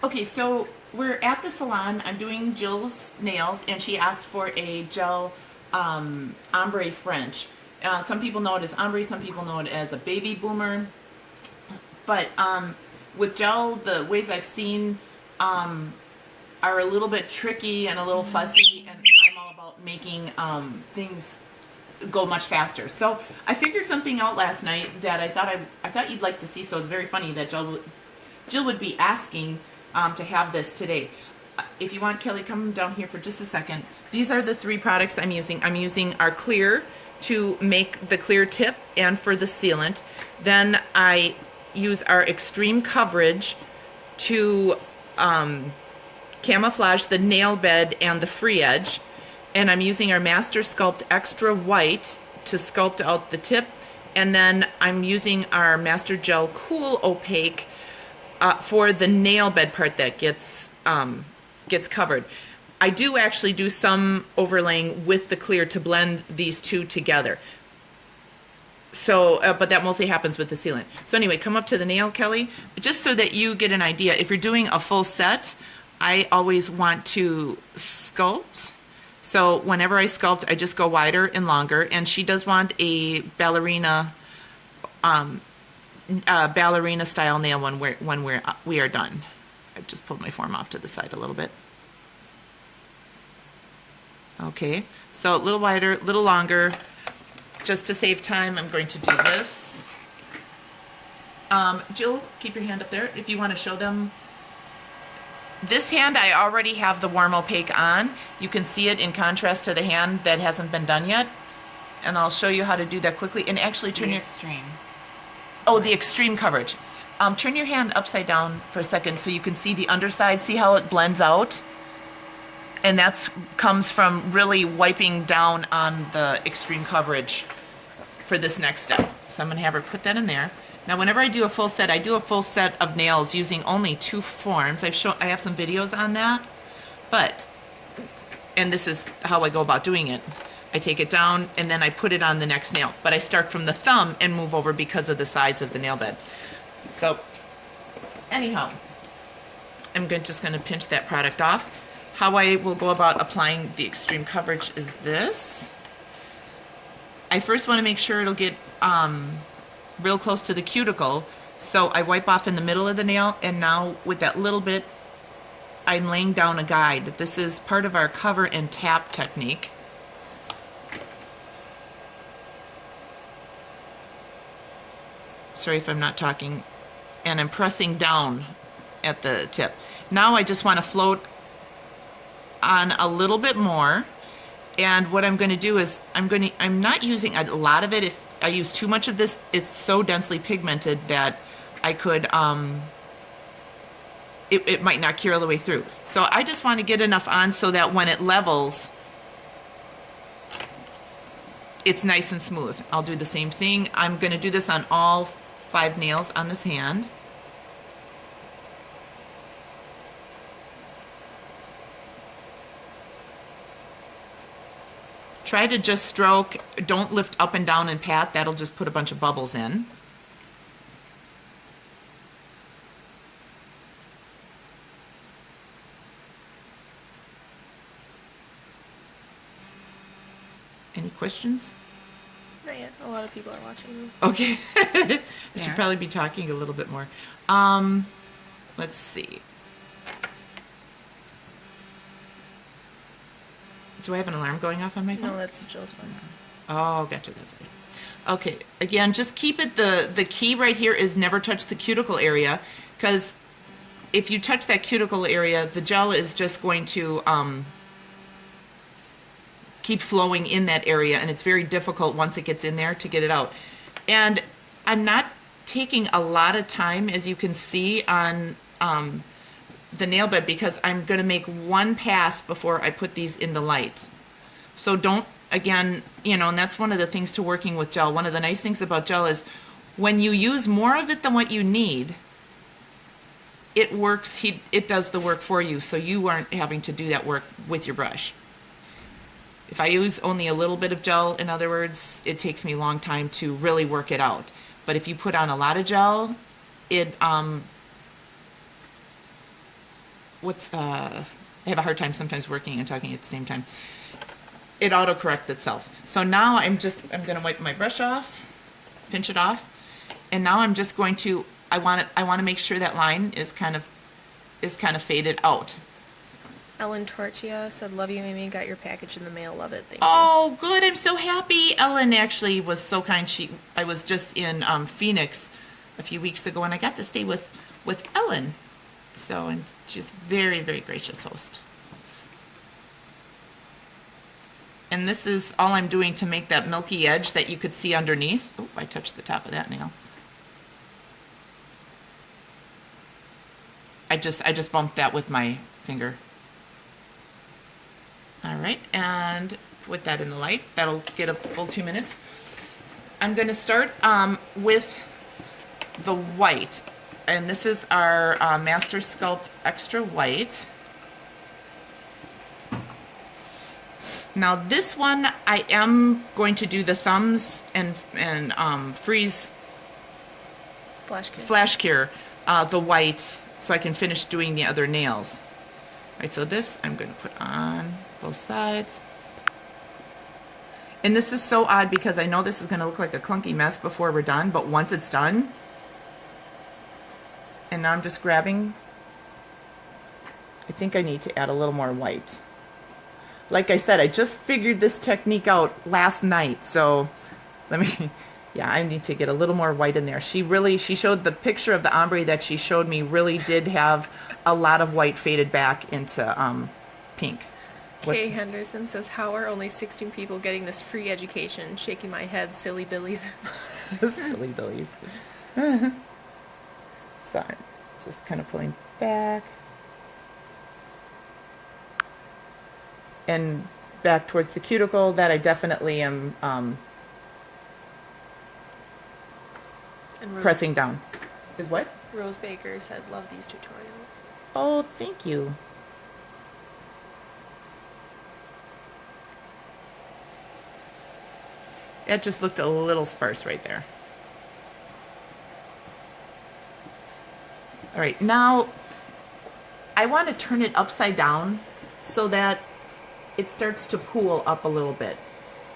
Okay, so we're at the salon. I'm doing Jill's nails, and she asked for a gel ombre French. Some people know it as ombre, some people know it as a baby boomer. But with gel, the ways I've seen are a little bit tricky and a little fussy, and I'm all about making things go much faster. So I figured something out last night that I thought you'd like to see. So it's very funny that Jill would be asking to have this today. If you want, Kelly, come down here for just a second. These are the three products I'm using. I'm using our clear to make the clear tip and for the sealant. Then I use our extreme coverage to camouflage the nail bed and the free edge. And I'm using our Master Sculpt Extra White to sculpt out the tip. And then I'm using our Master Gel Cool Opaque for the nail bed part that gets covered. I do actually do some overlaying with the clear to blend these two together. So, but that mostly happens with the sealant. So anyway, come up to the nail, Kelly, just so that you get an idea. If you're doing a full set, I always want to sculpt. So whenever I sculpt, I just go wider and longer. And she does want a ballerina style nail when we are done. I've just pulled my form off to the side a little bit. Okay, so a little wider, a little longer. Just to save time, I'm going to do this. Jill, keep your hand up there if you want to show them. This hand, I already have the warm opaque on. You can see it in contrast to the hand that hasn't been done yet. And I'll show you how to do that quickly. And actually turn your extreme. Oh, the extreme coverage. Turn your hand upside down for a second so you can see the underside. See how it blends out? And that comes from really wiping down on the extreme coverage for this next step. So I'm going to have her put that in there. Now, whenever I do a full set, I do a full set of nails using only two forms. I have some videos on that, and this is how I go about doing it. I take it down and then I put it on the next nail, but I start from the thumb and move over because of the size of the nail bed. So anyhow, I'm just going to pinch that product off. How I will go about applying the extreme coverage is this. I first want to make sure it'll get real close to the cuticle, so I wipe off in the middle of the nail, and now with that little bit, I'm laying down a guide. This is part of our cover and tap technique. Sorry if I'm not talking. And I'm pressing down at the tip. Now I just want to float on a little bit more, and what I'm going to do is I'm not using a lot of it. If I use too much of this, it's so densely pigmented that I could it might not cure all the way through. So I just want to get enough on so that when it levels, it's nice and smooth. I'll do the same thing. I'm going to do this on all 5 nails on this hand. Try to just stroke, don't lift up and down and pat, that'll just put a bunch of bubbles in. Any questions? Not yet. A lot of people are watching. Okay. I Yeah. should probably be talking a little bit more. Let's see. Do I have an alarm going off on my phone? No, that's Jill's one. Oh, gotcha. That's right. Okay. Again, just keep it. The key right here is never touch the cuticle area, because if you touch that cuticle area, the gel is just going to keep flowing in that area, and it's very difficult once it gets in there to get it out. And I'm not taking a lot of time, as you can see on the nail bed, because I'm going to make one pass before I put these in the light. So don't, again, and that's one of the things to working with gel. One of the nice things about gel is when you use more of it than what you need, it works, it does the work for you, so you aren't having to do that work with your brush. If I use only a little bit of gel, in other words, it takes me a long time to really work it out. But if you put on a lot of gel, I have a hard time sometimes working and talking at the same time. It autocorrects itself. So now I'm going to wipe my brush off, pinch it off, and now I'm just going to, I want to make sure that line is kind of faded out. Ellen Torchia said, "Love you, Amy. Got your package in the mail. Love it. Thank Oh, good. I'm so happy. Ellen actually was so kind. I was just in Phoenix a few weeks ago, and I got to stay with Ellen. So, and she's very, very gracious host. And this is all I'm doing to make that milky edge that you could see underneath. Oh, I touched the top of that nail. I just bumped that with my finger. All right, and put that in the light. That'll get a full 2 minutes. I'm going to start with the white, and this is our Master Sculpt Extra White. Now this one, I am going to do the thumbs and freeze flash cure the white so I can finish doing the other nails. All right, so this I'm going to put on both sides. And this is so odd because I know this is going to look like a clunky mess before we're done, but once it's done, and now I'm just grabbing, I think I need to add a little more white. Like I said, I just figured this technique out last night, so let me, yeah, I need to get a little more white in there. She showed the picture of the ombre that she showed me really did have a lot of white faded back into pink. Kay Henderson says, "How are only 16 people getting this free education?" Shaking my head, silly billies. Silly billies. So I'm just kind of pulling back. And back towards the cuticle, that I definitely am pressing down. Is what? Rose Baker said, "Love these tutorials." Oh, thank you. It just looked a little sparse right there. All right, now I want to turn it upside down so that it starts to pool up a little bit.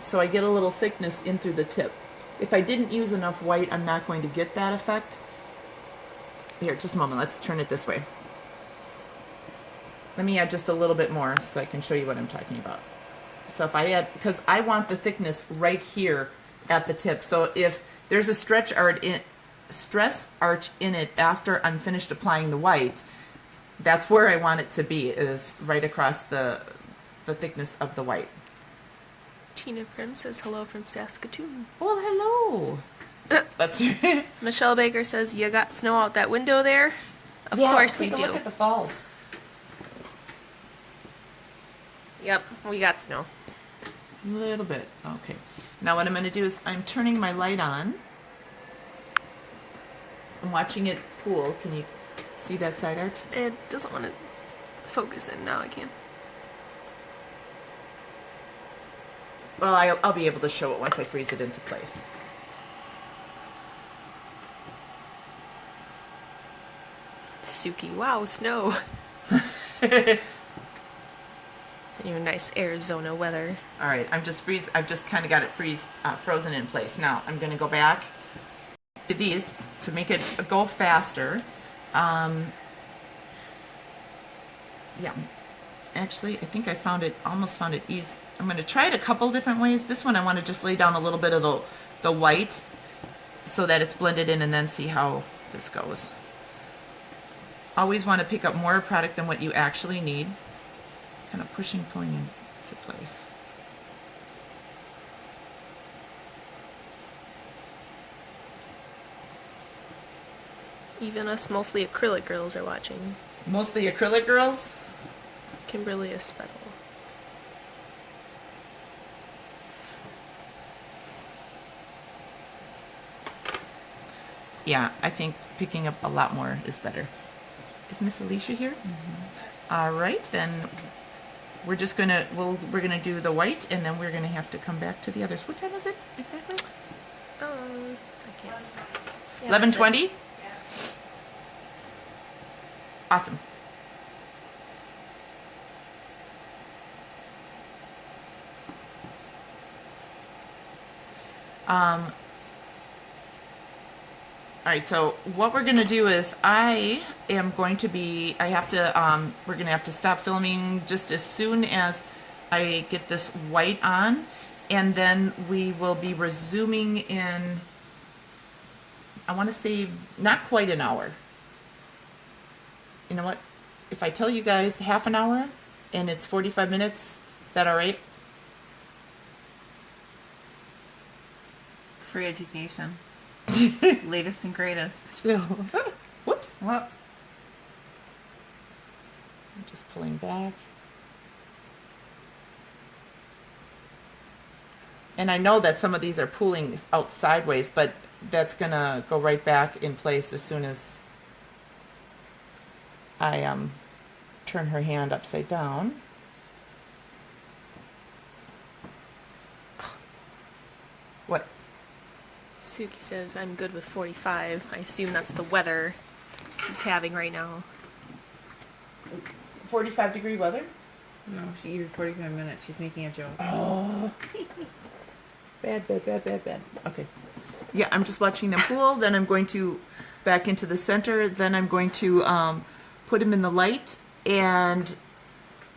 So I get a little thickness in through the tip. If I didn't use enough white, I'm not going to get that effect. Here, just a moment, let's turn it this way. Let me add just a little bit more so I can show you what I'm talking about. So if I add, because I want the thickness right here at the tip. So if there's a stress arch in it after I'm finished applying the white, that's where I want it to be, is right across the thickness of the white. Tina Prim says, "Hello from Saskatoon." Well, hello. That's Michelle Baker says, "You got snow out that window there?" Of course we do. Take a look at the falls. Yep, we got snow. A little bit. Okay. Now what I'm going to do is I'm turning my light on. I'm watching it pool. Can you see that side arch? It doesn't want to focus in. Now I can. Well, I'll be able to show it once I freeze it into place. Suki, wow, snow. Your nice Arizona weather. All right, I've just kind of got it frozen in place. Now I'm going to go back to these to make it go faster. Yeah, actually, I think I almost found it easy. I'm going to try it a couple different ways. This one I want to just lay down a little bit of the white so that it's blended in, and then see how this goes. Always want to pick up more product than what you actually need. Kind of pushing, pulling into place. Even us mostly acrylic girls are watching. Mostly acrylic girls? Kimberly Espedal. Yeah, I think picking up a lot more is better. Is Miss Alicia here? Mm-hmm. All right, then we're just gonna we're gonna do the white, and then we're gonna have to come back to the others. What time is it exactly? I can't. Yeah, 11:20. Yeah. Awesome. All right, so what we're gonna do is we're gonna have to stop filming just as soon as I get this white on, and then we will be resuming in, I wanna say, not quite an hour. You know what? If I tell you guys half an hour and it's 45 minutes, is that all right? Free education. Latest and greatest. Whoops. Well, I'm just pulling back. And I know that some of these are pulling out sideways, but that's gonna go right back in place as soon as I turn her hand upside down. What? Suki says I'm good with 45. I assume that's the weather he's having right now. 45-degree weather? no, she used 45 minutes. She's making a joke. Oh. Bad. Okay. Yeah, I'm just watching them pool. Then I'm going to back into the center. Then I'm going to put him in the light. And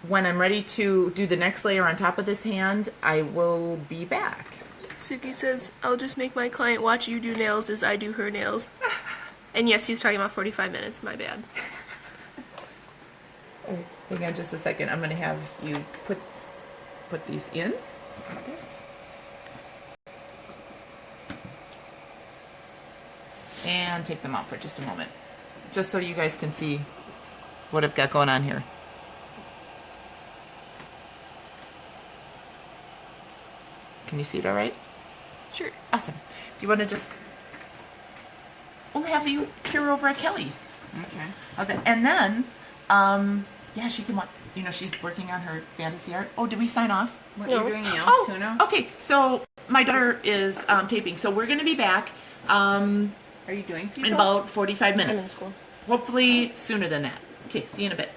when I'm ready to do the next layer on top of this hand, I will be back. Suki says, I'll just make my client watch you do nails as I do her nails. And yes, he was talking about 45 minutes. My bad. Oh, hang on just a second. I'm going to have you put these in. Like this. And take them out for just a moment. Just so you guys can see what I've got going on here. Can you see it all right? Sure. Awesome. Do you want to just... We'll have you cure over at Kelly's. Okay. How's that? And then, yeah, she can watch... You know, she's working on her fantasy art. Oh, did we sign off? What, No. you're doing nails Oh, too now? okay. So my daughter is taping. So we're going to be back Are you doing people? in about 45 I'm in minutes. school. Hopefully sooner than that. Okay, see you in a bit.